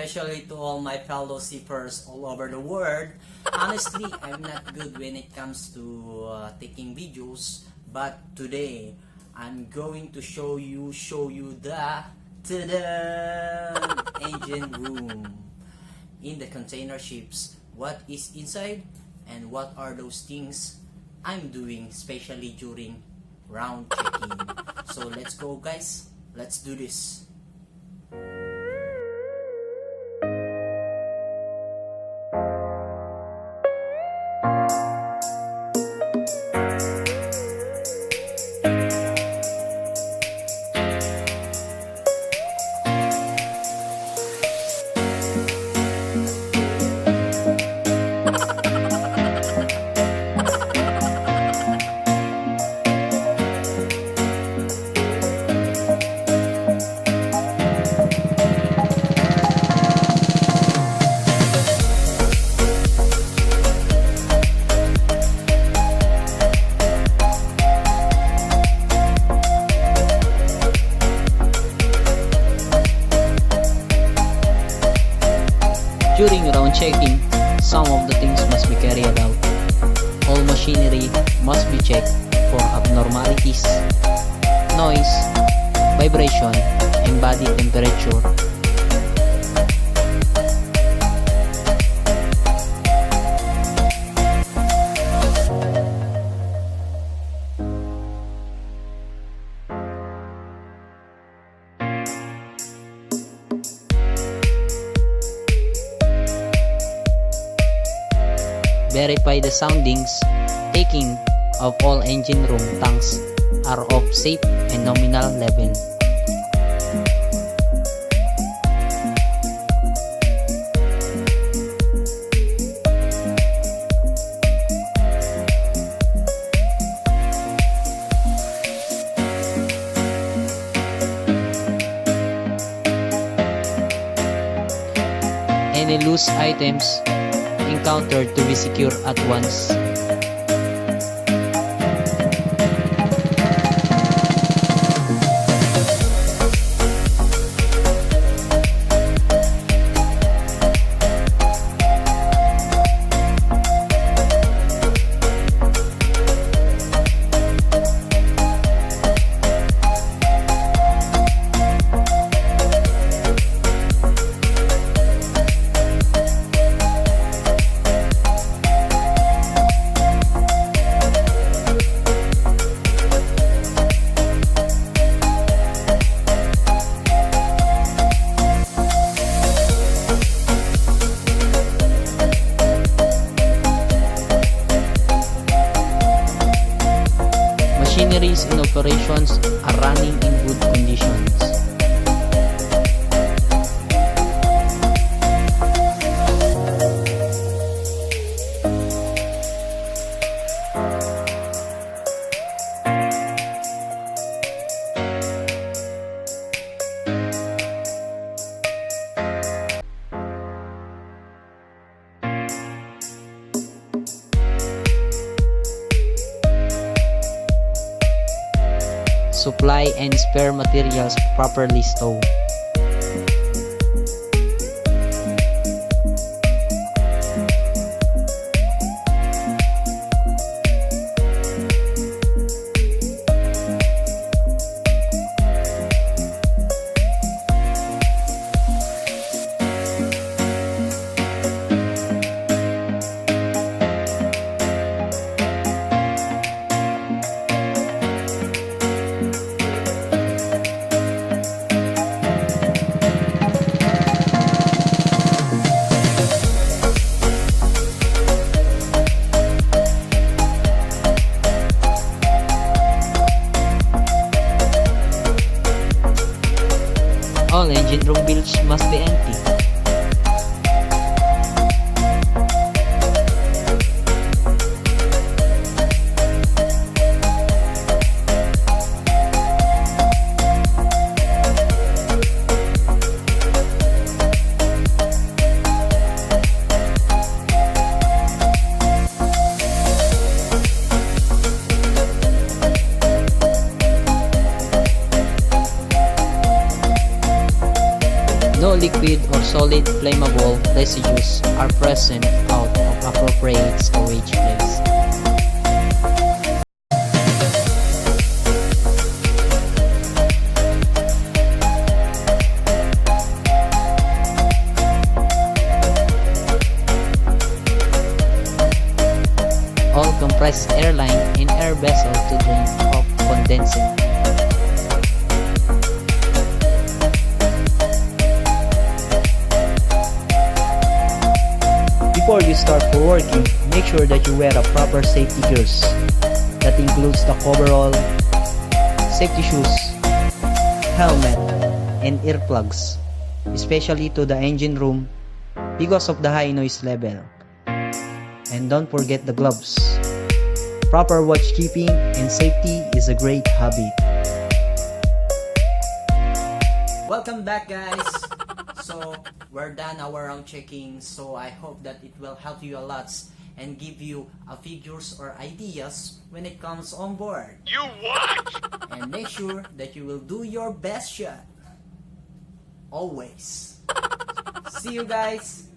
especially to all my fellow seepers all over the world. Honestly, I'm not good when it comes to taking videos, but today I'm going to show you the engine room in the container ships. What is inside and what are those things I'm doing, especially during round checking. So let's go, guys. Let's do this. During round checking, some of the things must be carried out. All machinery must be checked for abnormalities, noise, vibration, and body temperature. Verify the soundings, taking of all engine room tanks are of safe and nominal level. Any loose items encountered to be secured at once. Machineries in operations are running in good conditions. Supply and spare materials properly stowed. All engine room bilge must be empty. No liquid or solid flammable residues are present out of appropriate storage place. All compressed air line in air vessel to drain off condensate. Before you start for working, make sure that you wear a proper safety gears. That includes the coverall, safety shoes, helmet, and earplugs, especially to the engine room because of the high noise level. And don't forget the gloves. Proper watch keeping and safety is a great habit. Welcome back, guys. So we're done our round checking, so I hope that it will help you a lot and give you figures or ideas when it comes on board. You what? And make sure that you will do your best shot always. See you guys.